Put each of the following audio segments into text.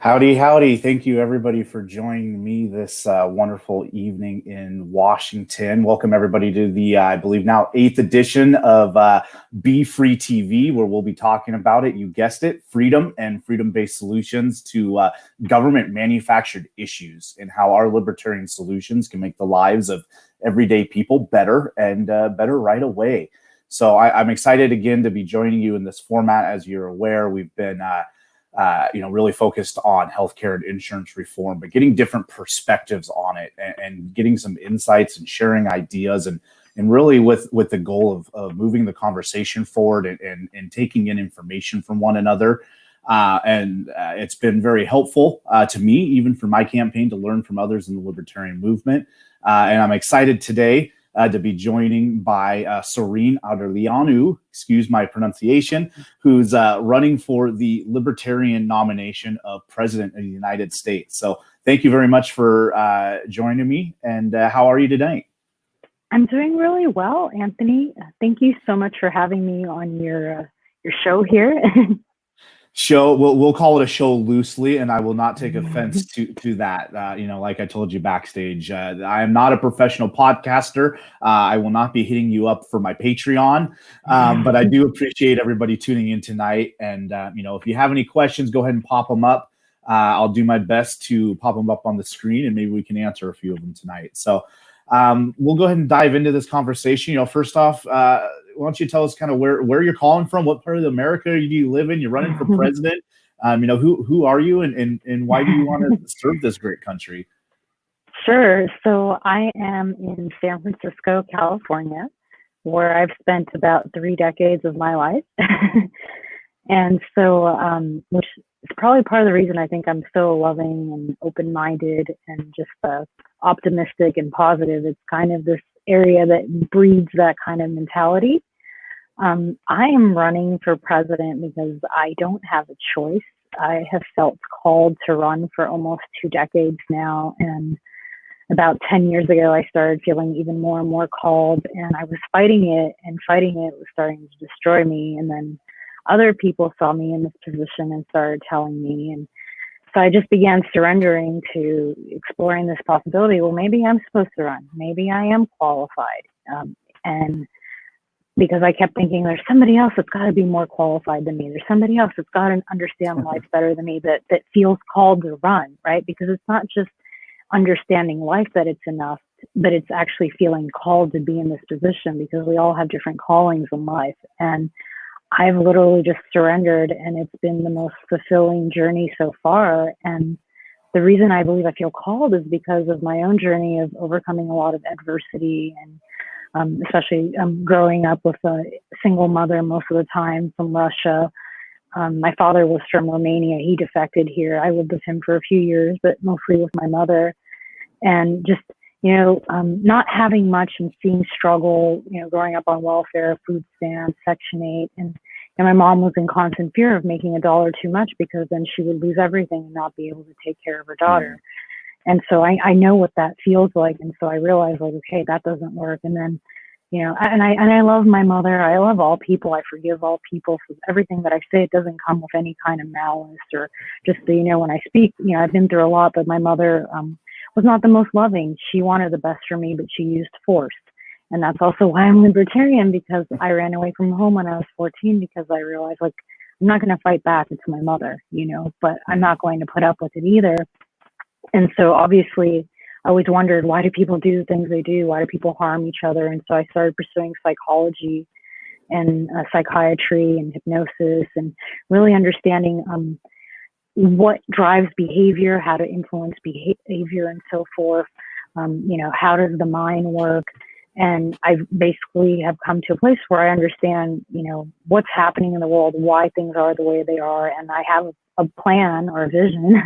Howdy, howdy. Thank you, everybody, for joining me this wonderful evening in Washington. Welcome, everybody, to the, I believe now, 8th edition of Be Free TV, where we'll be talking about it. You guessed it, freedom and freedom-based solutions to government-manufactured issues and how our libertarian solutions can make the lives of everyday people better and better right away. So I'm excited, again, to be joining you in this format. As you're aware, we've been really focused on healthcare and insurance reform, but getting different perspectives on it and getting some insights and sharing ideas and really with the goal of moving the conversation forward and taking in information from one another. It's been very helpful to me, even for my campaign, to learn from others in the libertarian movement. And I'm excited today to be joining by Sorinne Ardeleanu, excuse my pronunciation, who's running for the Libertarian nomination of President of the United States. So thank you very much for joining me. And how are you tonight? I'm doing really well, Anthony. Thank you so much for having me on your show here. Show, we'll call it a show loosely, and I will not take offense to that. Like I told you backstage, I am not a professional podcaster. I will not be hitting you up for my Patreon, but I do appreciate everybody tuning in tonight. And if you have any questions, go ahead and pop them up. I'll do my best to pop them up on the screen, and maybe we can answer a few of them tonight. So we'll go ahead and dive into this conversation. First off, why don't you tell us kind of where you're calling from? What part of America do you live in? You're running for president. Who are you and why do you want to serve this great country? Sure. So I am in San Francisco, California, where I've spent about 3 decades of my life. And so, which is probably part of the reason I think I'm so loving and open-minded and just optimistic and positive. It's kind of this area that breeds that kind of mentality. I am running for president because I don't have a choice. I have felt called to run for almost 2 decades now. And about 10 years ago, I started feeling even more and more called, and I was fighting it, and fighting it was starting to destroy me. And then other people saw me in this position and started telling me. And so I just began surrendering to exploring this possibility. Well, maybe I'm supposed to run. Maybe I am qualified. And because I kept thinking there's somebody else that's got to be more qualified than me. There's somebody else that's got to understand life better than me that feels called to run, right? Because it's not just understanding life that it's enough, but it's actually feeling called to be in this position, because we all have different callings in life. And I've literally just surrendered, and it's been the most fulfilling journey so far. And the reason I believe I feel called is because of my own journey of overcoming a lot of adversity, and especially growing up with a single mother most of the time from Russia. My father was from Romania. He defected here. I lived with him for a few years, but mostly with my mother. And just not having much and seeing struggle, growing up on welfare, food stamps, Section 8. And my mom was in constant fear of making $1 too much, because then she would lose everything and not be able to take care of her daughter. And so I know what that feels like. And so I realized, like, okay, that doesn't work. And then, and I love my mother. I love all people. I forgive all people. So everything that I say, it doesn't come with any kind of malice, or just, when I speak, I've been through a lot, but my mother, was not the most loving. She wanted the best for me, but she used force. And that's also why I'm libertarian, because I ran away from home when I was 14, because I realized, like, I'm not going to fight back. It's my mother, but I'm not going to put up with it either. And so obviously I always wondered, why do people do the things they do? Why do people harm each other? And so I started pursuing psychology and psychiatry and hypnosis, and really understanding what drives behavior, how to influence behavior, and so forth. How does the mind work? And I basically have come to a place where I understand, what's happening in the world, why things are the way they are. And I have a plan or a vision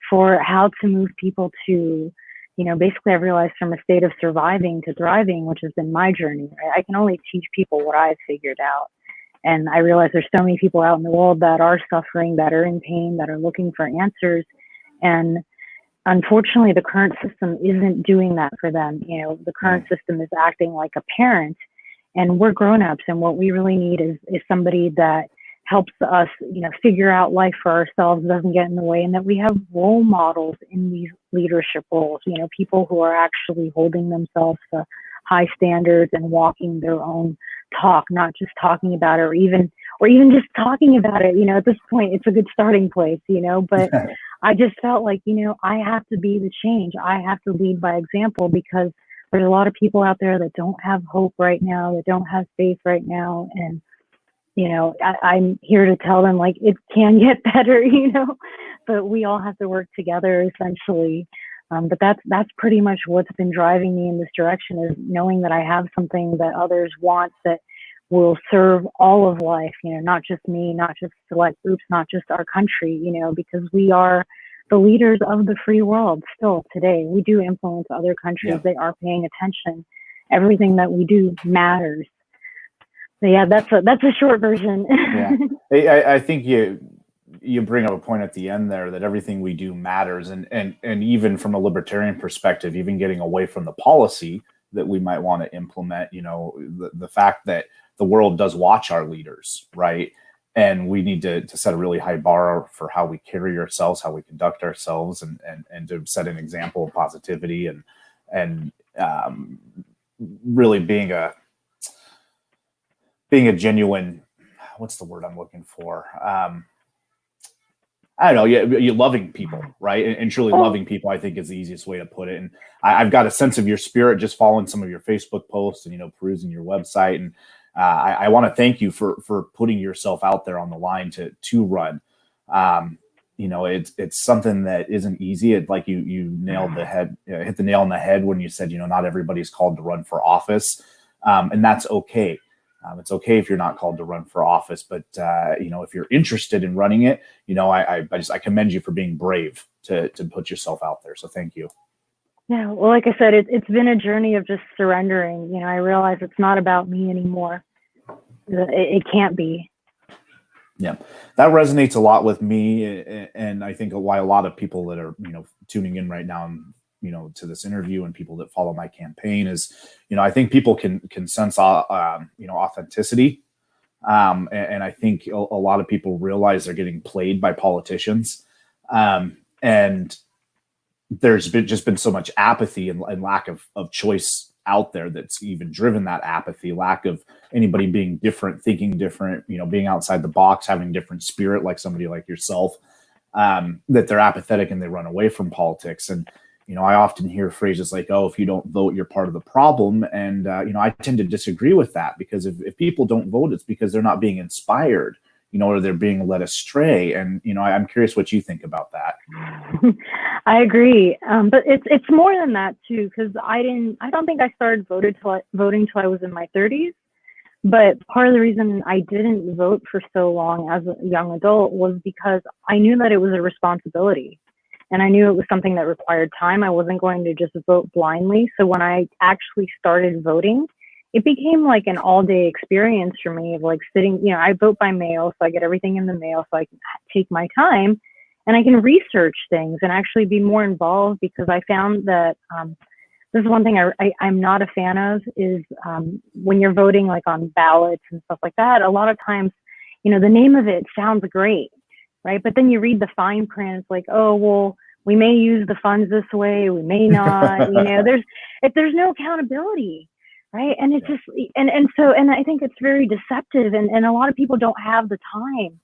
for how to move people to, basically I've realized from a state of surviving to thriving, which has been my journey. Right? I can only teach people what I've figured out. And I realize there's so many people out in the world that are suffering, that are in pain, that are looking for answers. And unfortunately, the current system isn't doing that for them. The current system is acting like a parent, and we're grown-ups. And what we really need is somebody that helps us, figure out life for ourselves, doesn't get in the way, and that we have role models in these leadership roles, people who are actually holding themselves to high standards and walking their own talk, not just talking about it, or even just talking about it. At this point, it's a good starting place, but I just felt like, I have to be the change. I have to lead by example, because there's a lot of people out there that don't have hope right now, that don't have faith right now. And, I'm here to tell them, like, it can get better, but we all have to work together, essentially. But that's pretty much what's been driving me in this direction, is knowing that I have something that others want that will serve all of life, not just me, not just select groups, not just our country, because we are the leaders of the free world still today. We do influence other countries. Yeah. They are paying attention. Everything that we do matters. So yeah, that's a short version. Yeah, I think you bring up a point at the end there that everything we do matters, and even from a libertarian perspective, even getting away from the policy that we might want to implement, the fact that the world does watch our leaders, right? And we need to set a really high bar for how we carry ourselves, how we conduct ourselves, and to set an example of positivity and really being a genuine, what's the word I'm looking for? I don't know, you're loving people, right? And truly loving people, I think, is the easiest way to put it. And I've got a sense of your spirit just following some of your Facebook posts and, perusing your website. And I want to thank you for putting yourself out there on the line to run. It's something that isn't easy. It, like you nailed hit the nail on the head when you said, not everybody's called to run for office. And that's okay. It's okay if you're not called to run for office, but if you're interested in running it, I commend you for being brave to put yourself out there. So thank you. Yeah, well, like I said, it's been a journey of just surrendering. I realize it's not about me anymore. It can't be. Yeah, that resonates a lot with me, and I think why a lot of people that are tuning in right now, to this interview, and people that follow my campaign is, I think people can sense authenticity, and I think a lot of people realize they're getting played by politicians, and there's been so much apathy and lack of choice out there that's even driven that apathy, lack of anybody being different, thinking different, being outside the box, having different spirit, like somebody like yourself, that they're apathetic and they run away from politics. And I often hear phrases like, "Oh, if you don't vote, you're part of the problem." And, I tend to disagree with that, because if people don't vote, it's because they're not being inspired, or they're being led astray. And, I'm curious what you think about that. I agree. But it's more than that too, because I don't think I started voting till I was in my 30s. But part of the reason I didn't vote for so long as a young adult was because I knew that it was a responsibility. And I knew it was something that required time. I wasn't going to just vote blindly. So when I actually started voting, it became like an all-day experience for me of like sitting, I vote by mail, so I get everything in the mail, so I can take my time and I can research things and actually be more involved, because I found that this is one thing I'm not a fan of is when you're voting like on ballots and stuff like that, a lot of times, the name of it sounds great. Right. But then you read the fine print, it's like, oh, well, we may use the funds this way, we may not, there's no accountability. Right. And it's just, and I think it's very deceptive, and a lot of people don't have the time.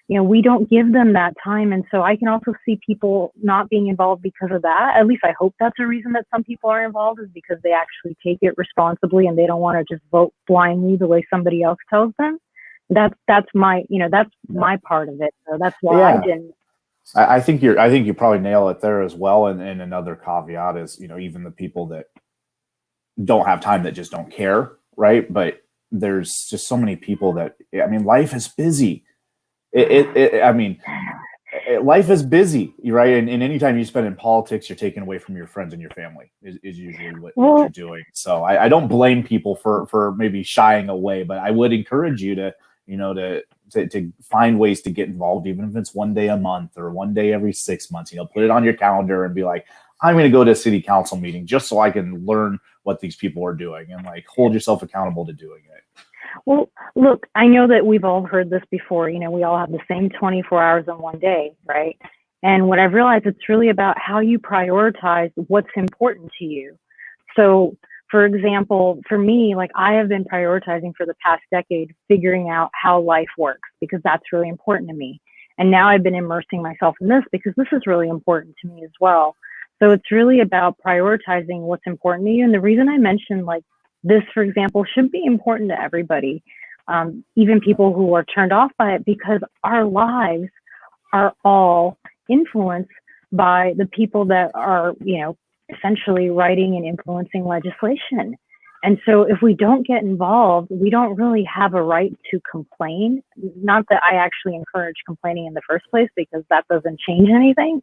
We don't give them that time. And so I can also see people not being involved because of that. At least I hope that's a reason that some people are involved, is because they actually take it responsibly and they don't want to just vote blindly the way somebody else tells them. That's my my part of it. So that's why I didn't. I think you probably nail it there as well. And another caveat is, even the people that don't have time, that just don't care. Right. But there's just so many people that, life is busy. Life is busy, right? And anytime you spend in politics, you're taken away from your friends and your family is usually what you're doing. So I don't blame people for maybe shying away, but I would encourage you to find ways to get involved, even if it's one day a month or one day every 6 months. Put it on your calendar and be like, I'm going to go to a city council meeting just so I can learn what these people are doing, and like hold yourself accountable to doing it. Well, look, I know that we've all heard this before. We all have the same 24 hours in one day, right? And what I've realized, it's really about how you prioritize what's important to you. So, for example, for me, like I have been prioritizing for the past decade, figuring out how life works, because that's really important to me. And now I've been immersing myself in this because this is really important to me as well. So it's really about prioritizing what's important to you. And the reason I mentioned like this, for example, should be important to everybody, even people who are turned off by it, because our lives are all influenced by the people that are, essentially writing and influencing legislation. And so if we don't get involved, we don't really have a right to complain. Not that I actually encourage complaining in the first place, because that doesn't change anything,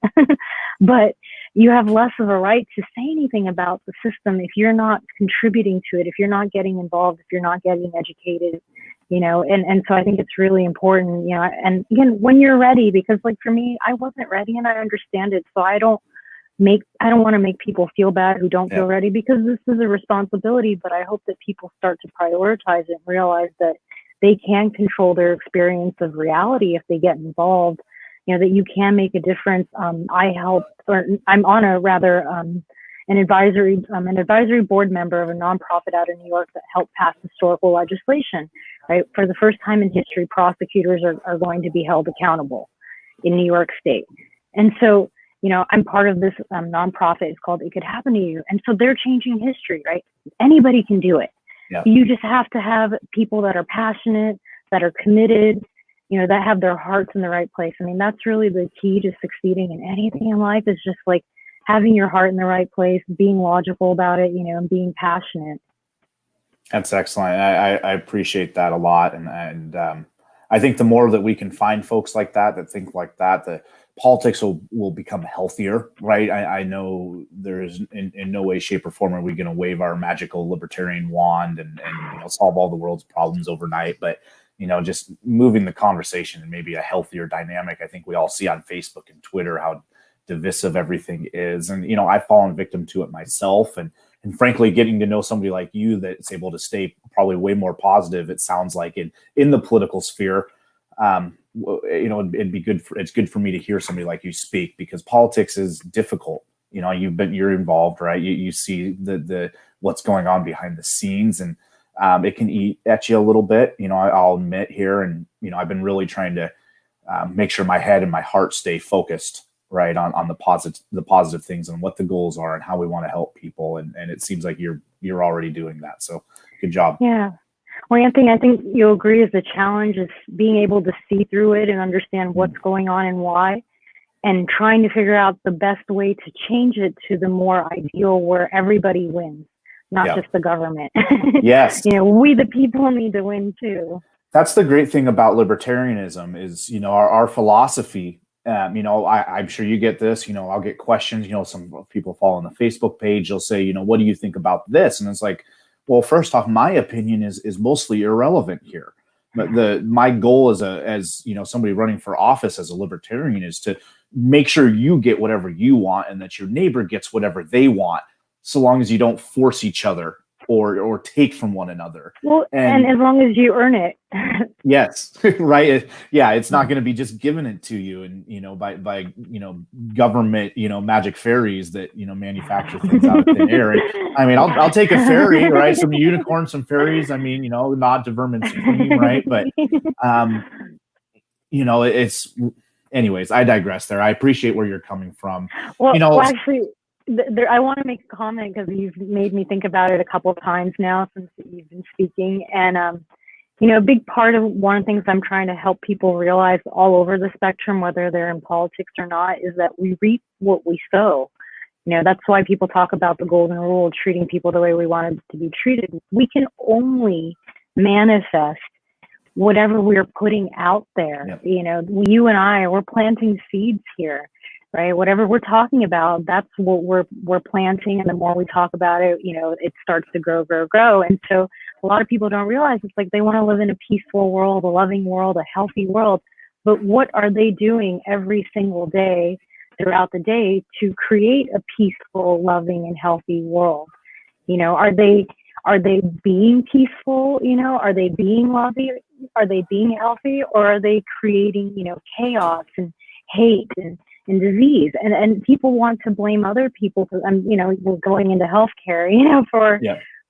but you have less of a right to say anything about the system if you're not contributing to it, if you're not getting involved, if you're not getting educated, and so I think it's really important, and again, when you're ready, because like for me, I wasn't ready and I understand it. So I don't want to make people feel bad who don't feel ready, because this is a responsibility, but I hope that people start to prioritize it and realize that they can control their experience of reality if they get involved, that you can make a difference. I'm on an advisory board member of a nonprofit out in New York that helped pass historical legislation, right? For the first time in history, prosecutors are going to be held accountable in New York State. And so, I'm part of this nonprofit. It's called It Could Happen to You. And so they're changing history, right? Anybody can do it. Yeah. You just have to have people that are passionate, that are committed, that have their hearts in the right place. I mean, that's really the key to succeeding in anything in life, is just like having your heart in the right place, being logical about it, and being passionate. That's excellent. I appreciate that a lot. And I think the more that we can find folks like that think like that, the politics will become healthier, right? I know there is in no way, shape, or form are we going to wave our magical libertarian wand and solve all the world's problems overnight. But just moving the conversation and maybe a healthier dynamic. I think we all see on Facebook and Twitter how divisive everything is, and I've fallen victim to it myself. And frankly, getting to know somebody like you that's able to stay probably way more positive, it sounds like, in the political sphere. It'd be good it's good for me to hear somebody like you speak, because politics is difficult. You're involved, right? You see the what's going on behind the scenes, and it can eat at you a little bit. I'll admit here, and I've been really trying to make sure my head and my heart stay focused, right, on the positive things and what the goals are and how we want to help people. And it seems like you're already doing that. So good job. Yeah. Well, Anthony, I think you'll agree, is the challenge is being able to see through it and understand what's going on and why, and trying to figure out the best way to change it to the more ideal where everybody wins, not just the government. Yes. We the people need to win too. That's the great thing about libertarianism is, our philosophy. I'm sure you get this, I'll get questions, some people follow on the Facebook page. They'll say, what do you think about this? And it's like, well, first off, my opinion is mostly irrelevant here. But my goal as somebody running for office as a libertarian is to make sure you get whatever you want and that your neighbor gets whatever they want, so long as you don't force each other or take from one another. Well, and as long as you earn it. Yes, right. It's not going to be just giving it to you, and by government magic fairies that manufacture things out of thin air. And, I mean, I'll take a fairy, right? Some unicorns, some fairies. I mean, nod to Vermin Supreme, right? But it's. Anyways, I digress. There, I appreciate where you're coming from. Well, actually. I want to make a comment, because you've made me think about it a couple of times now since you've been speaking. And, a big part of one of the things I'm trying to help people realize all over the spectrum, whether they're in politics or not, is that we reap what we sow. That's why people talk about the golden rule, treating people the way we want to be treated. We can only manifest whatever we're putting out there. Yep. You and I, we're planting seeds here. Right, whatever we're talking about, that's what we're planting, and the more we talk about it, it starts to grow. And so a lot of people don't realize it's like they want to live in a peaceful world, a loving world, a healthy world. But what are they doing every single day throughout the day to create a peaceful, loving, and healthy world? Are Are they being peaceful? Are they being loving? Are they being healthy? Or are they creating, chaos and hate and disease? And people want to blame other people for, we're going into healthcare,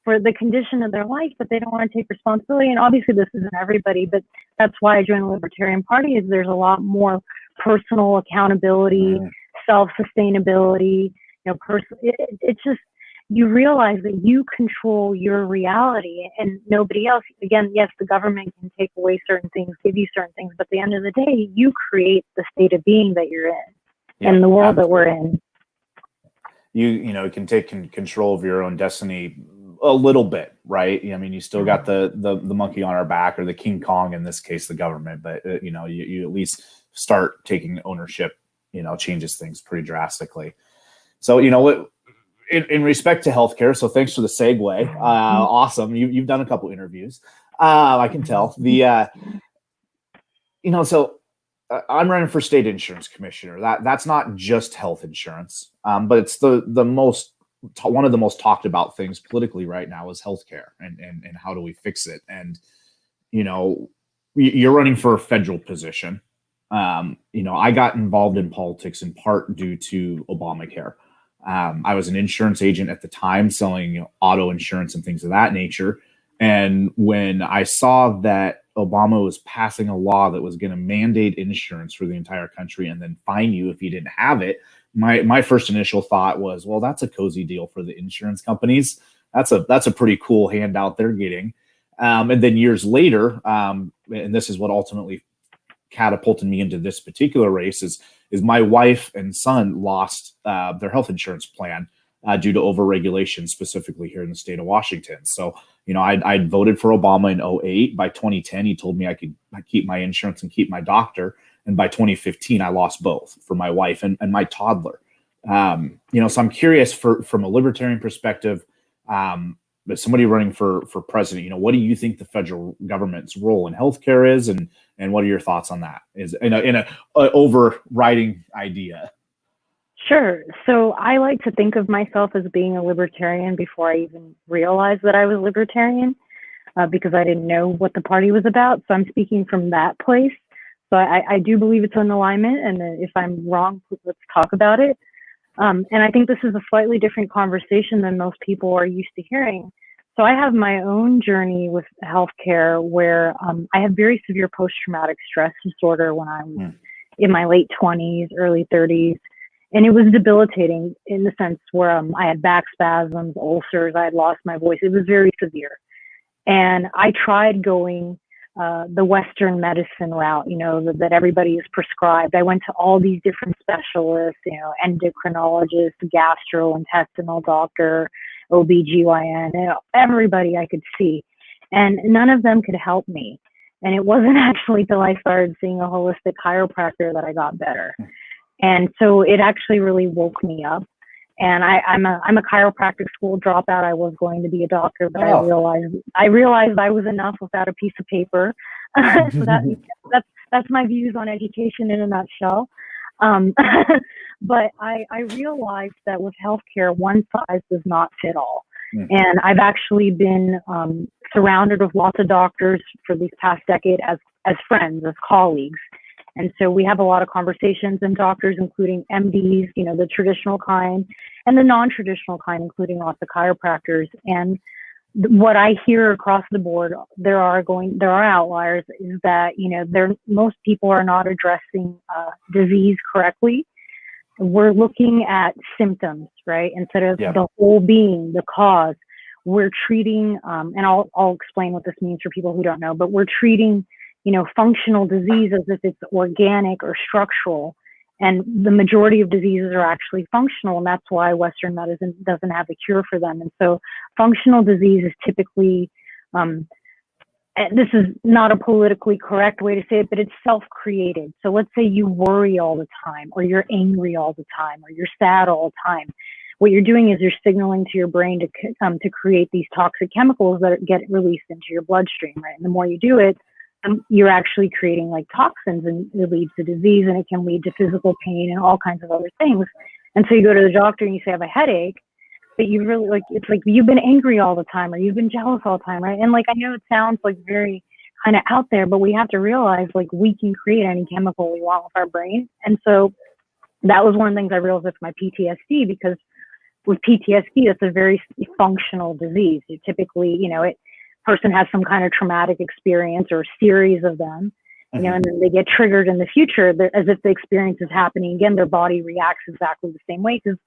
for the condition of their life, but they don't want to take responsibility. And obviously this isn't everybody, but that's why I joined the Libertarian Party, is there's a lot more personal accountability, self-sustainability, it's just, you realize that you control your reality and nobody else. Again, yes, the government can take away certain things, give you certain things, but at the end of the day, you create the state of being that you're in and the world that we're in. You can take control of your own destiny a little bit, right? I mean, you still got the monkey on our back, or the King Kong, in this case, the government, but you at least start taking ownership, changes things pretty drastically. So, in respect to healthcare, so thanks for the segue. Awesome. You've done a couple interviews. I can tell. So I'm running for state insurance commissioner. That's not just health insurance, but it's one of the most talked about things politically right now is healthcare and how do we fix it? And you're running for a federal position. I got involved in politics in part due to Obamacare. I was an insurance agent at the time selling auto insurance and things of that nature. And when I saw that Obama was passing a law that was going to mandate insurance for the entire country and then fine you if you didn't have it, my first initial thought was, well, that's a cozy deal for the insurance companies. That's a pretty cool handout they're getting. And then years later, and this is what ultimately catapulted me into this particular race, is my wife and son lost their health insurance plan due to overregulation, specifically here in the state of Washington. So, I'd voted for Obama in 2008. By 2010, he told me I could keep my insurance and keep my doctor. And by 2015, I lost both for my wife and my toddler. So I'm curious from a libertarian perspective, but somebody running for president, what do you think the federal government's role in healthcare is, and what are your thoughts on that? Is in a overriding idea? Sure. So I like to think of myself as being a libertarian before I even realized that I was libertarian, because I didn't know what the party was about. So I'm speaking from that place. So I do believe it's in alignment, and if I'm wrong, let's talk about it. And I think this is a slightly different conversation than most people are used to hearing. So I have my own journey with healthcare where I had very severe post-traumatic stress disorder when I was in my late 20s, early 30s. And it was debilitating in the sense where I had back spasms, ulcers, I had lost my voice. It was very severe. And I tried going the Western medicine route, that everybody is prescribed. I went to all these different specialists, endocrinologist, gastrointestinal doctor, OBGYN, everybody I could see. And none of them could help me. And it wasn't actually till I started seeing a holistic chiropractor that I got better. And so it actually really woke me up. And I'm a chiropractic school dropout. I was going to be a doctor, but I realized I was enough without a piece of paper. So that's my views on education in a nutshell. But I realized that with healthcare, one size does not fit all. And I've actually been surrounded with lots of doctors for these past decade as friends, as colleagues. And so we have a lot of conversations, and doctors, including MDs, the traditional kind, and the non-traditional kind, including lots of chiropractors. And what I hear across the board, there are outliers, is that, most people are not addressing disease correctly. We're looking at symptoms, right? Instead of the whole being, the cause. We're treating, and I'll explain what this means for people who don't know, but we're treating functional disease as if it's organic or structural. And the majority of diseases are actually functional, and that's why Western medicine doesn't have a cure for them. And so functional disease is typically, and this is not a politically correct way to say it, but it's self-created. So let's say you worry all the time, or you're angry all the time, or you're sad all the time. What you're doing is you're signaling to your brain to create these toxic chemicals that get released into your bloodstream, right? And the more you do it, you're actually creating like toxins, and it leads to disease, and it can lead to physical pain and all kinds of other things. And so you go to the doctor and you say, I have a headache. but you really like, it's like you've been angry all the time or you've been jealous all the time, right? And like, I know it sounds like very kind of out there, but we have to realize like we can create any chemical we want with our brain. And so that was one of the things I realized with my PTSD, because with PTSD, that's a very functional disease. You typically, person has some kind of traumatic experience or a series of them, and then they get triggered in the future as if the experience is happening again. Their body reacts exactly the same way because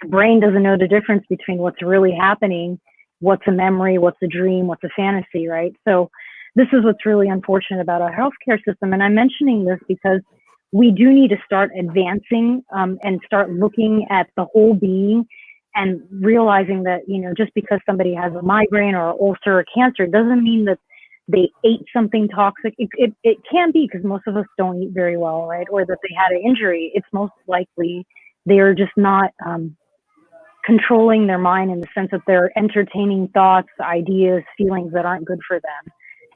the brain doesn't know the difference between what's really happening, what's a memory, what's a dream, what's a fantasy, right? So this is what's really unfortunate about our healthcare system. And I'm mentioning this because we do need to start advancing and start looking at the whole being and realizing that, just because somebody has a migraine or an ulcer or cancer doesn't mean that they ate something toxic. It can be, because most of us don't eat very well, right? Or that they had an injury. It's most likely they're just not controlling their mind in the sense that they're entertaining thoughts, ideas, feelings that aren't good for them.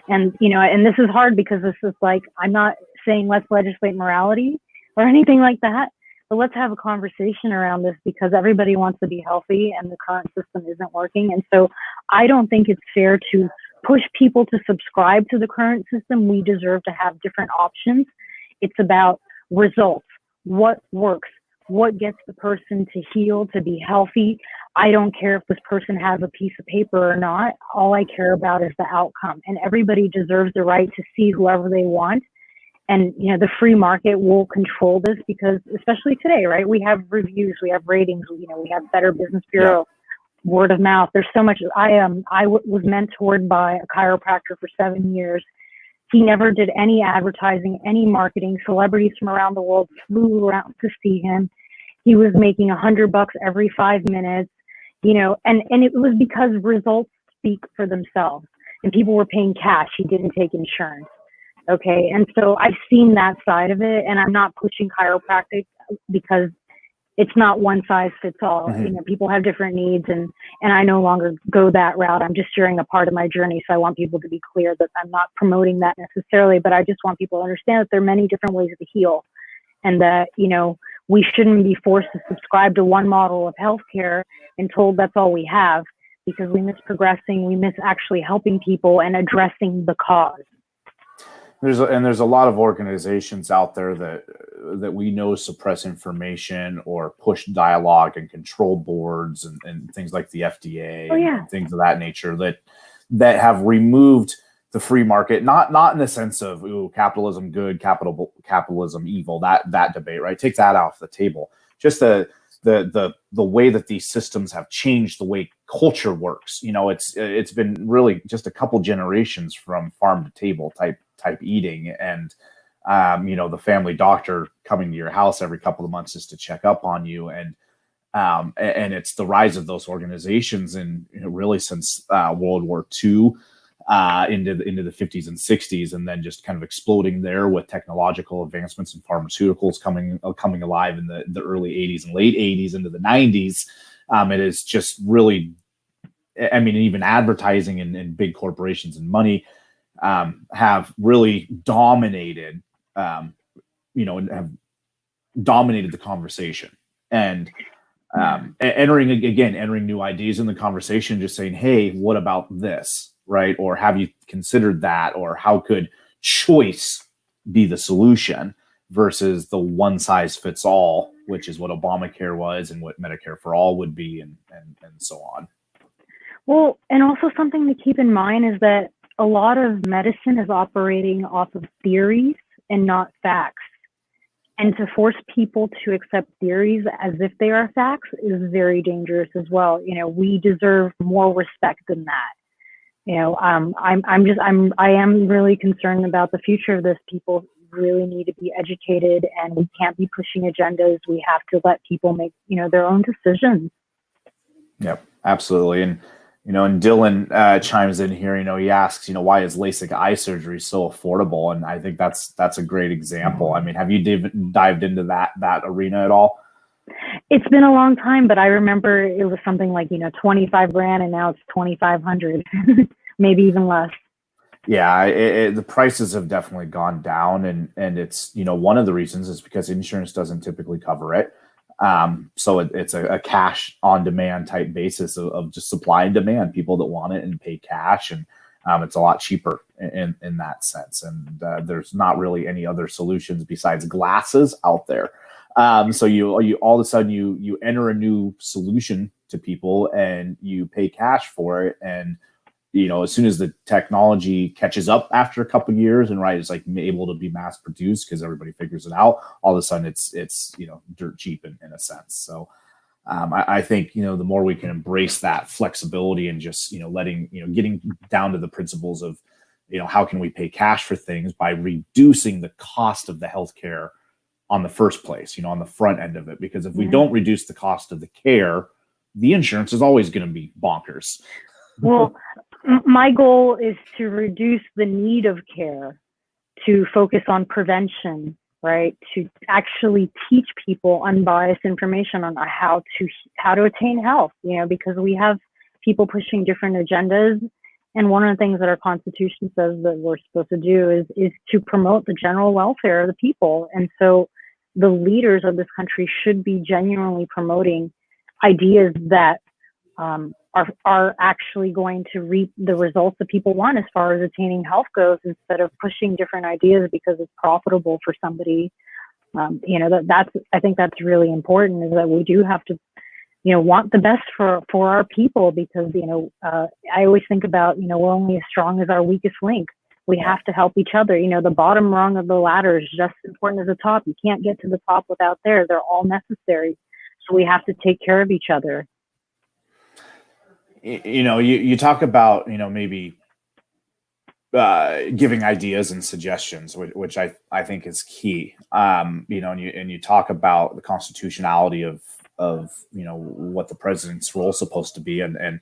And, and this is hard because this is like, I'm not saying let's legislate morality or anything like that, but let's have a conversation around this, because everybody wants to be healthy and the current system isn't working. And so I don't think it's fair to push people to subscribe to the current system. We deserve to have different options. It's about results. What works? What gets the person to heal, to be healthy? I don't care if this person has a piece of paper or not. All I care about is the outcome. And everybody deserves the right to see whoever they want. And, the free market will control this, because especially today, right? We have reviews, we have ratings, we have Better Business Bureau, word of mouth. There's so much. I was mentored by a chiropractor for 7 years. He never did any advertising, any marketing. Celebrities from around the world flew around to see him. He was making $100 every 5 minutes, and it was because results speak for themselves, and people were paying cash. He didn't take insurance. Okay. And so I've seen that side of it, and I'm not pushing chiropractic because it's not one size fits all. People have different needs, and I no longer go that route. I'm just sharing a part of my journey. So I want people to be clear that I'm not promoting that necessarily, but I just want people to understand that there are many different ways to heal, and that, we shouldn't be forced to subscribe to one model of healthcare and told that's all we have, because we miss progressing, we miss actually helping people and addressing the cause. There's a lot of organizations out there that we know suppress information or push dialogue and control boards and things like the FDA and things of that nature that have removed the free market, not in the sense of capitalism good, capitalism evil, that debate, right? Take that off the table. Just the way that these systems have changed the way culture works. It's been really just a couple generations from farm to table type eating, and the family doctor coming to your house every couple of months just to check up on you, and it's the rise of those organizations, and really since World War II into the 50s and 60s, and then just kind of exploding there with technological advancements and pharmaceuticals coming alive in the early 80s and late 80s into the 90s. It is just really, even advertising and big corporations and money have really dominated, and have dominated the conversation, and entering new ideas in the conversation, just saying, hey, what about this? Right? Or have you considered that? Or how could choice be the solution versus the one size fits all, which is what Obamacare was and what Medicare for all would be, and so on. Well, and also something to keep in mind is that a lot of medicine is operating off of theories and not facts. And to force people to accept theories as if they are facts is very dangerous as well. We deserve more respect than that. I am really concerned about the future of this. People really need to be educated, and we can't be pushing agendas. We have to let people make, their own decisions. Yep, absolutely. And, and Dylan chimes in here, he asks, why is LASIK eye surgery so affordable? And I think that's a great example. Have you dived into that arena at all? It's been a long time, but I remember it was something like, $25,000, and now it's $2,500, maybe even less. Yeah, the prices have definitely gone down, and it's, one of the reasons is because insurance doesn't typically cover it. So it's a cash on demand type basis of just supply and demand, people that want it and pay cash. And it's a lot cheaper in that sense. And there's not really any other solutions besides glasses out there. So you all of a sudden you enter a new solution to people and you pay cash for it. And as soon as the technology catches up after a couple of years and it's like able to be mass produced because everybody figures it out, all of a sudden it's dirt cheap in a sense. So I think the more we can embrace that flexibility and just letting getting down to the principles of how can we pay cash for things by reducing the cost of the healthcare on the first place, on the front end of it, because if we don't reduce the cost of the care, the insurance is always going to be bonkers. Well, my goal is to reduce the need of care, to focus on prevention, right? To actually teach people unbiased information on how to attain health, because we have people pushing different agendas. And one of the things that our Constitution says that we're supposed to do is to promote the general welfare of the people. And so the leaders of this country should be genuinely promoting ideas that are actually going to reap the results that people want as far as attaining health goes, instead of pushing different ideas because it's profitable for somebody. I think that's really important, is that we do have to, want the best for our people, because, I always think about, we're only as strong as our weakest link. We have to help each other. The bottom rung of the ladder is just as important as the top. You can't get to the top without there. They're all necessary. So we have to take care of each other. You talk about, maybe giving ideas and suggestions, which I think is key. And you talk about the constitutionality of what the president's role is supposed to be. And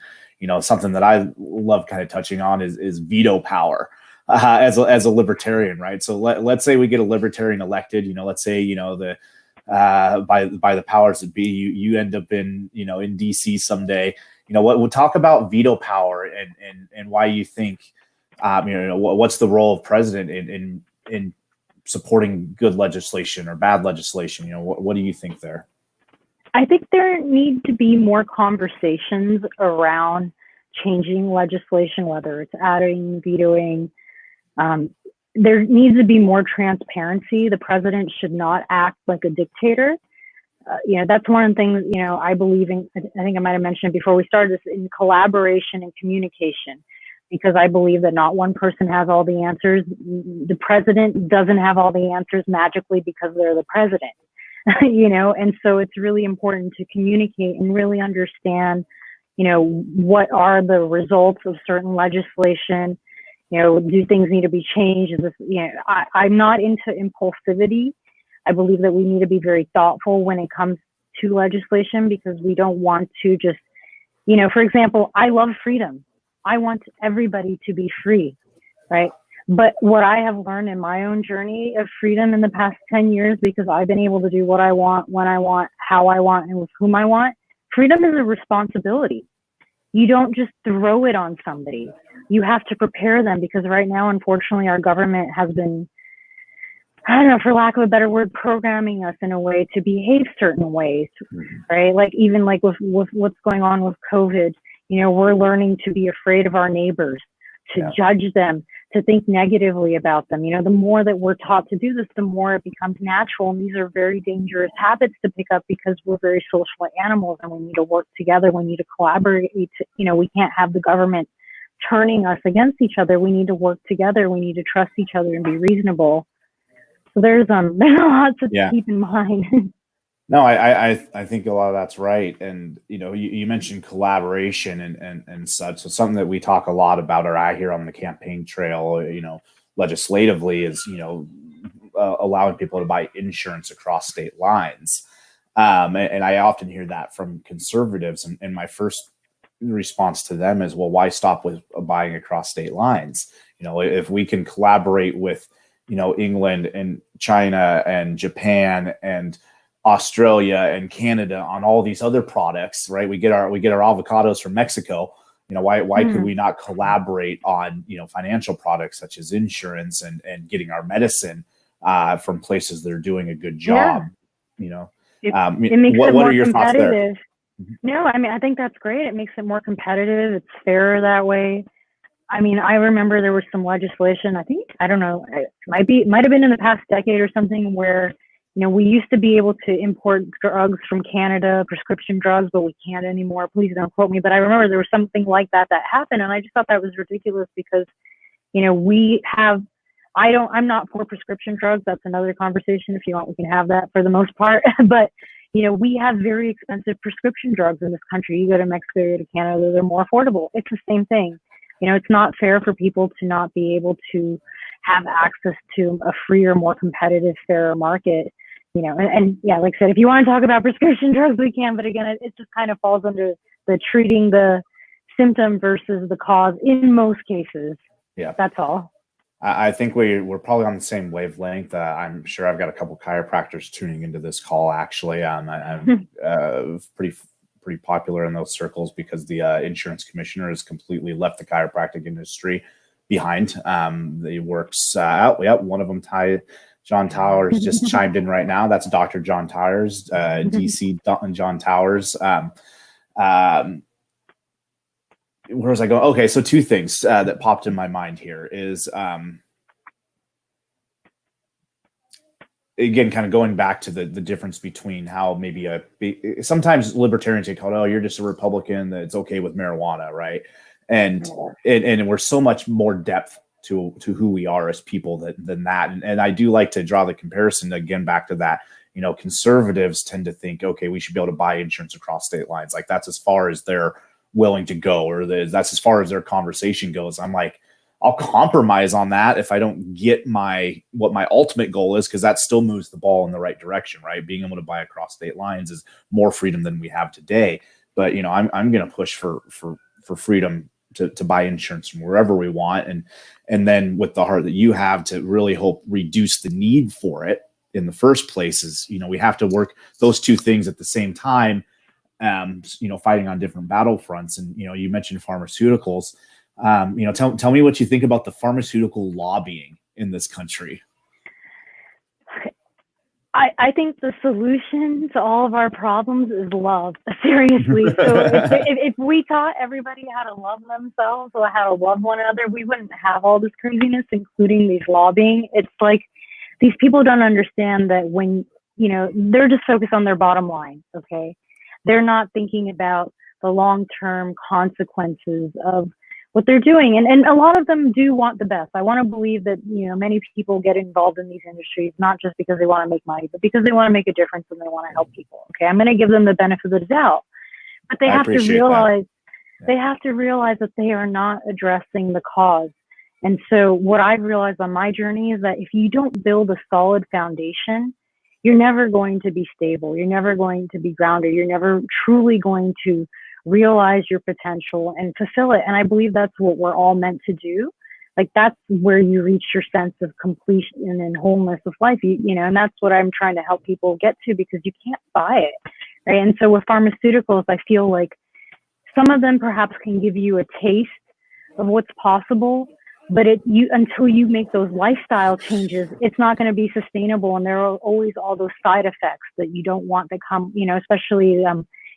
something that I love kind of touching on is veto power. As a libertarian, right? So let's say we get a libertarian elected. Let's say by the powers that be, you end up in DC someday. We'll talk about veto power and why you think what's the role of president in supporting good legislation or bad legislation. What do you think there? I think there need to be more conversations around changing legislation, whether it's adding, vetoing. There needs to be more transparency. The president should not act like a dictator. That's one of the things, I believe in. I think I might have mentioned it before we started this, in collaboration and communication, because I believe that not one person has all the answers. The president doesn't have all the answers magically because they're the president, and so it's really important to communicate and really understand, what are the results of certain legislation. Do things need to be changed? Is this, I'm not into impulsivity. I believe that we need to be very thoughtful when it comes to legislation, because we don't want to just, for example, I love freedom. I want everybody to be free, right? But what I have learned in my own journey of freedom in the past 10 years, because I've been able to do what I want, when I want, how I want, and with whom I want, freedom is a responsibility. You don't just throw it on somebody. You have to prepare them, because right now, unfortunately, our government has been, I don't know, for lack of a better word, programming us in a way to behave certain ways, right? Like even like with what's going on with COVID, we're learning to be afraid of our neighbors, to judge them, to think negatively about them. The more that we're taught to do this, the more it becomes natural. And these are very dangerous habits to pick up, because we're very social animals and we need to work together. We need to collaborate. We can't have the government turning us against each other. We need to work together. We need to trust each other and be reasonable. So there's a lot to keep in mind. No, I think a lot of that's right. And, you mentioned collaboration and such. So something that we talk a lot about, or I hear on the campaign trail, legislatively, is, allowing people to buy insurance across state lines. And I often hear that from conservatives. And my first response to them is, well, why stop with buying across state lines? If we can collaborate with, England and China and Japan and Australia and Canada on all these other products, right? We get our avocados from Mexico. Why could we not collaborate on, financial products such as insurance and getting our medicine from places that are doing a good job, It makes it what more are your thoughts there? competitive. No, I mean, I think that's great. It makes it more competitive. It's fairer that way. I mean, I remember there was some legislation, I think, I don't know, it might have been in the past decade or something where, we used to be able to import drugs from Canada, prescription drugs, but we can't anymore. Please don't quote me. But I remember there was something like that happened. And I just thought that was ridiculous because, I'm not for prescription drugs. That's another conversation. If you want, we can have that for the most part. But, we have very expensive prescription drugs in this country. You go to Mexico, you go to Canada, they're more affordable. It's the same thing. It's not fair for people to not be able to have access to a freer, more competitive, fairer market. And yeah, like I said, if you want to talk about prescription drugs, we can. But again, it just kind of falls under the treating the symptom versus the cause in most cases. Yeah, that's all. I think we're probably on the same wavelength. I'm sure I've got a couple chiropractors tuning into this call. Actually, I'm pretty popular in those circles because the insurance commissioner has completely left the chiropractic industry behind. He works out. Yep, one of them, John Towers, just chimed in right now. That's Dr. John Towers, DC John Towers. Where was I going? Okay, so two things that popped in my mind here is, again, kind of going back to the difference between how maybe sometimes libertarians get called, oh, you're just a Republican, that it's okay with marijuana, right? And we're so much more depth to who we are as people than that. And I do like to draw the comparison again back to that. Conservatives tend to think, okay, we should be able to buy insurance across state lines. Like that's as far as they're willing to go, or that's as far as their conversation goes. I'm like, I'll compromise on that if I don't get what my ultimate goal is, because that still moves the ball in the right direction, right? Being able to buy across state lines is more freedom than we have today. But I'm going to push for freedom to buy insurance from wherever we want, and then with the heart that you have to really help reduce the need for it in the first place is, we have to work those two things at the same time. Fighting on different battlefronts. And, you mentioned pharmaceuticals. Tell me what you think about the pharmaceutical lobbying in this country. I think the solution to all of our problems is love. Seriously. So if we taught everybody how to love themselves or how to love one another, we wouldn't have all this craziness, including these lobbying. It's like these people don't understand that when, they're just focused on their bottom line. Okay. They're not thinking about the long-term consequences of what they're doing. And a lot of them do want the best. I want to believe that, many people get involved in these industries, not just because they want to make money, but because they want to make a difference and they want to help people. Okay. I'm going to give them the benefit of the doubt, but they have to realize, that they are not addressing the cause. And so what I've realized on my journey is that if you don't build a solid foundation, you're never going to be stable. You're never going to be grounded. You're never truly going to realize your potential and fulfill it. And I believe that's what we're all meant to do. Like that's where you reach your sense of completion and wholeness of life, and that's what I'm trying to help people get to, because you can't buy it. Right. And so with pharmaceuticals, I feel like some of them perhaps can give you a taste of what's possible, but until you make those lifestyle changes, it's not going to be sustainable. And there are always all those side effects that you don't want to come, especially,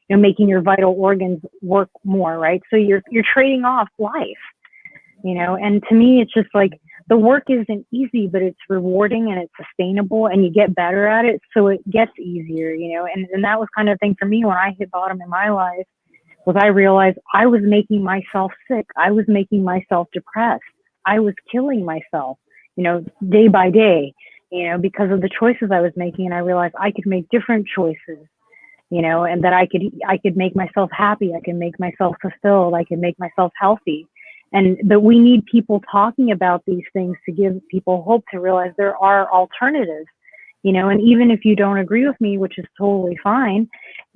making your vital organs work more, right? So you're trading off life, and to me, it's just like the work isn't easy, but it's rewarding and it's sustainable and you get better at it. So it gets easier, and that was kind of the thing for me when I hit bottom in my life, was I realized I was making myself sick. I was making myself depressed. I was killing myself, day by day, because of the choices I was making. And I realized I could make different choices, and that I could make myself happy. I can make myself fulfilled. I can make myself healthy. But we need people talking about these things to give people hope, to realize there are alternatives, and even if you don't agree with me, which is totally fine,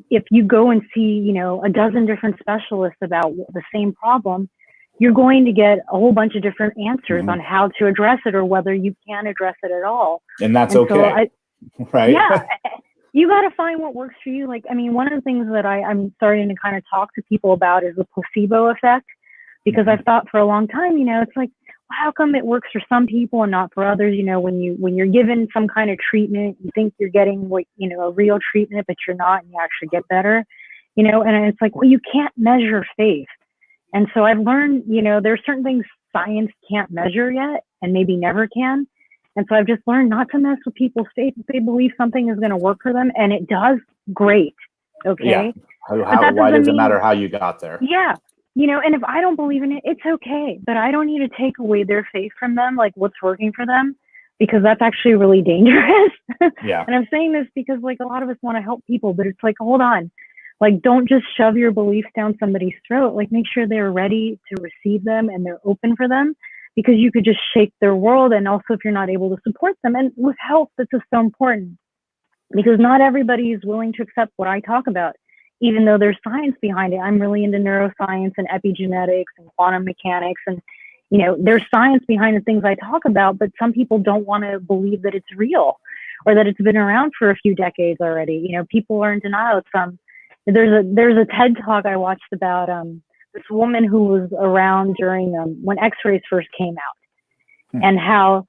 if you go and see, a dozen different specialists about the same problem, you're going to get a whole bunch of different answers on how to address it or whether you can address it at all. And that's okay. Right? Yeah. You got to find what works for you. One of the things that I'm starting to kind of talk to people about is the placebo effect, because I've thought for a long time, it's like, how come it works for some people and not for others? You know, when you're given some kind of treatment, you think you're getting a real treatment, but you're not, and you actually get better, and it's like, well, you can't measure faith. And so I've learned, there are certain things science can't measure yet and maybe never can. And so I've just learned not to mess with people's faith. If they believe something is going to work for them and it does, great. Okay. Yeah. Why does it matter how you got there? Yeah. And if I don't believe in it, it's okay. But I don't need to take away their faith from them, like what's working for them, because that's actually really dangerous. Yeah. And I'm saying this because like a lot of us want to help people, but it's like, hold on. Like, don't just shove your beliefs down somebody's throat. Like, make sure they're ready to receive them and they're open for them, because you could just shake their world. And also, if you're not able to support them, and with health, this is so important, because not everybody is willing to accept what I talk about, even though there's science behind it. I'm really into neuroscience and epigenetics and quantum mechanics. And, there's science behind the things I talk about, but some people don't want to believe that it's real or that it's been around for a few decades already. People are in denial. There's a TED talk I watched about this woman who was around during when X-rays first came out, and how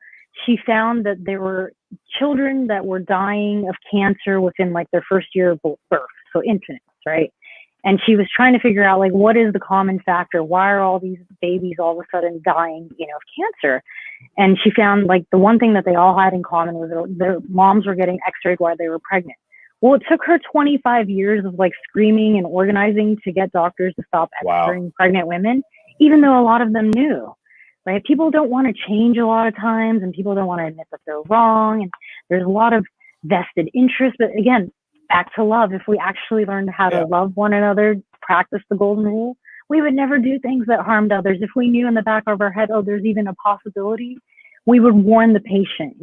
she found that there were children that were dying of cancer within like their first year of birth, so infants, right? And she was trying to figure out like, what is the common factor? Why are all these babies all of a sudden dying, of cancer? And she found like the one thing that they all had in common was their moms were getting X-rayed while they were pregnant. Well, it took her 25 years of like screaming and organizing to get doctors to stop X-raying pregnant women, even though a lot of them knew, right? People don't want to change a lot of times, and people don't want to admit that they're wrong. And there's a lot of vested interest. But again, back to love. If we actually learned how to love one another, practice the golden rule, we would never do things that harmed others. If we knew in the back of our head, oh, there's even a possibility, we would warn the patient,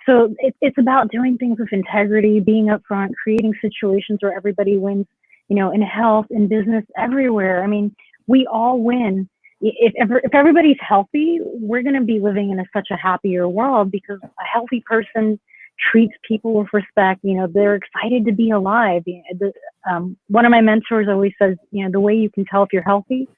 So it's about doing things with integrity, being upfront, creating situations where everybody wins, in health, in business, everywhere. I mean, we all win. If everybody's healthy, we're going to be living in such a happier world, because a healthy person treats people with respect. They're excited to be alive. One of my mentors always says, the way you can tell if you're healthy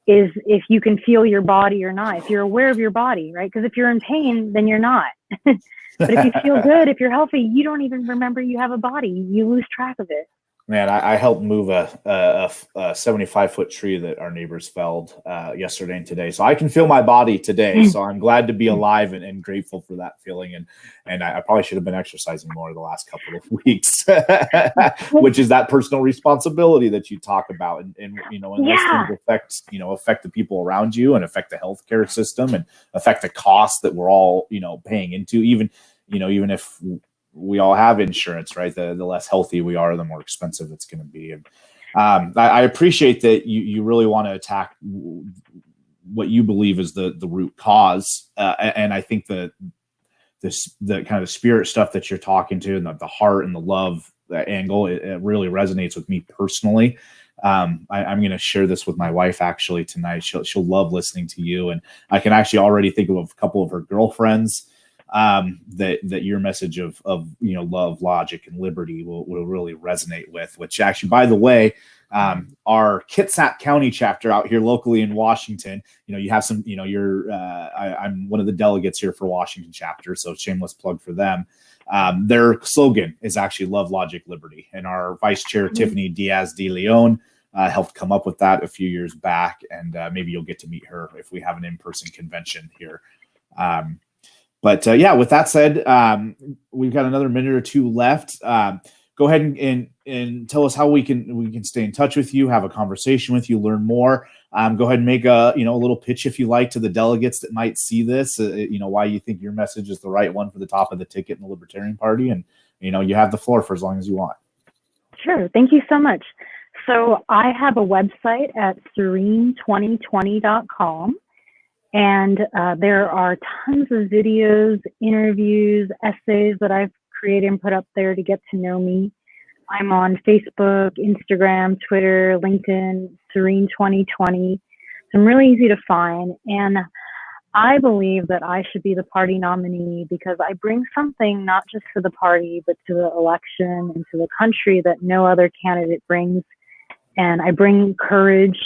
is if you can feel your body or not, if you're aware of your body, right? Because if you're in pain, then you're not. But if you feel good, if you're healthy, you don't even remember you have a body. You lose track of it. Man, I helped move a 75-foot tree that our neighbors felled yesterday and today. So I can feel my body today. So I'm glad to be alive and grateful for that feeling. And I probably should have been exercising more the last couple of weeks, which is that personal responsibility that you talk about. And unless things affect the people around you and affect the healthcare system and affect the costs that we're all, paying into, even if we all have insurance, right? The less healthy we are, the more expensive it's going to be. And I appreciate that you really want to attack what you believe is the root cause. And I think the kind of spirit stuff that you're talking to, and the heart and the love angle, it really resonates with me personally. I'm going to share this with my wife actually tonight. She'll love listening to you. And I can actually already think of a couple of her girlfriends that your message of love, logic, and liberty will really resonate with, which actually, by the way, our Kitsap County chapter out here locally in Washington, you have some, I'm one of the delegates here for Washington chapter, so shameless plug for them. Their slogan is actually love, logic, liberty. And our vice chair, Tiffany Diaz de Leon, helped come up with that a few years back. And maybe you'll get to meet her if we have an in-person convention here. But with that said, we've got another minute or two left. Go ahead and tell us how we can stay in touch with you, have a conversation with you, learn more. Go ahead and make a little pitch if you like to the delegates that might see this. Why you think your message is the right one for the top of the ticket in the Libertarian Party, and you have the floor for as long as you want. Sure, thank you so much. So I have a website at Sorinne2020.com. And there are tons of videos, interviews, essays that I've created and put up there to get to know me. I'm on Facebook, Instagram, Twitter, LinkedIn, Sorinne2020. So I'm really easy to find. And I believe that I should be the party nominee because I bring something not just to the party, but to the election and to the country that no other candidate brings. And I bring courage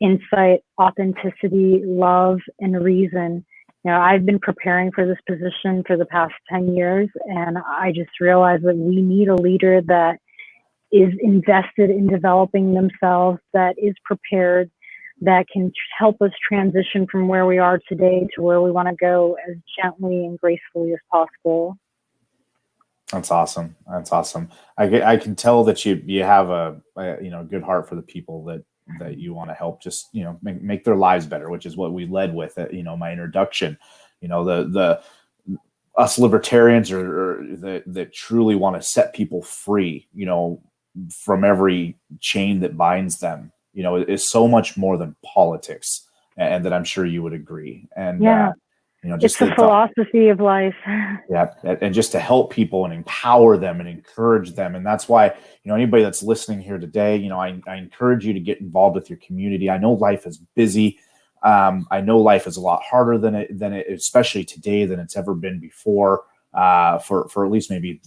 insight, authenticity, love, and reason. I've been preparing for this position for the past 10 years, and I just realized that we need a leader that is invested in developing themselves, that is prepared, that can help us transition from where we are today to where we want to go as gently and gracefully as possible. That's awesome. That's awesome. I can tell that you have a good heart for the people that you want to help, just make their lives better, which is what we led with at my introduction. The us libertarians are that truly want to set people free, from every chain that binds them. Is so much more than politics, and that I'm sure you would agree. And yeah. Just it's a philosophy of life. Yeah, and just to help people and empower them and encourage them. And that's why, anybody that's listening here today, I encourage you to get involved with your community. I know life is busy. I know life is a lot harder than it, especially today, than it's ever been before, for at least maybe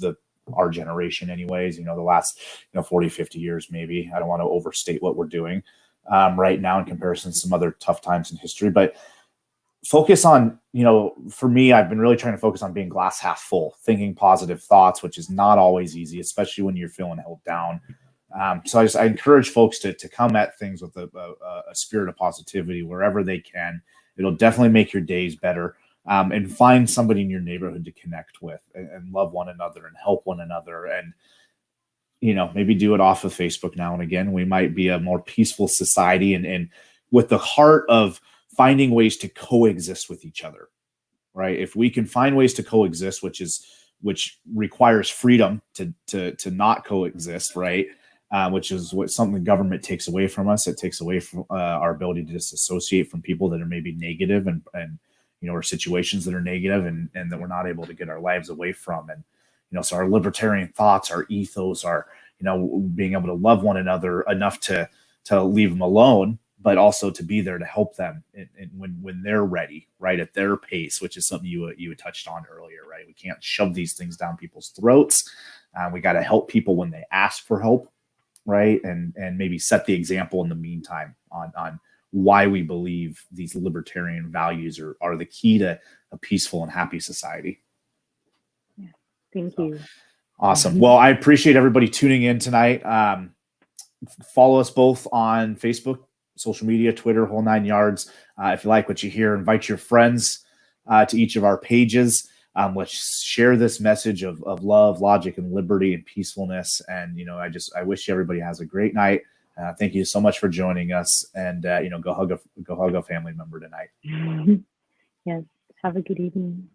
our generation anyways, the last, 40, 50 years, maybe. I don't want to overstate what we're doing right now in comparison to some other tough times in history, but focus on, for me, I've been really trying to focus on being glass half full, thinking positive thoughts, which is not always easy, especially when you're feeling held down. So I encourage folks to come at things with a spirit of positivity wherever they can. It'll definitely make your days better. And find somebody in your neighborhood to connect with and love one another and help one another. And, maybe do it off of Facebook now and again. We might be a more peaceful society and with the heart of finding ways to coexist with each other, right? If we can find ways to coexist, which requires freedom to not coexist, right? Which is what something the government takes away from us. It takes away from our ability to disassociate from people that are maybe negative and or situations that are negative and that we're not able to get our lives away from. And, so our libertarian thoughts, our ethos, our, being able to love one another enough to leave them alone, but also to be there to help them when they're ready, right, at their pace, which is something you had touched on earlier, right? We can't shove these things down people's throats. We got to help people when they ask for help, right? And maybe set the example in the meantime on why we believe these libertarian values are the key to a peaceful and happy society. Yeah, thank you. Awesome. Well, I appreciate everybody tuning in tonight. Follow us both on Facebook, social media, Twitter, whole 9 yards. If you like what you hear, invite your friends to each of our pages. Let's share this message of love, logic, and liberty and peacefulness. And, I wish everybody has a great night. Thank you so much for joining us, and go hug a family member tonight. Yes. Have a good evening.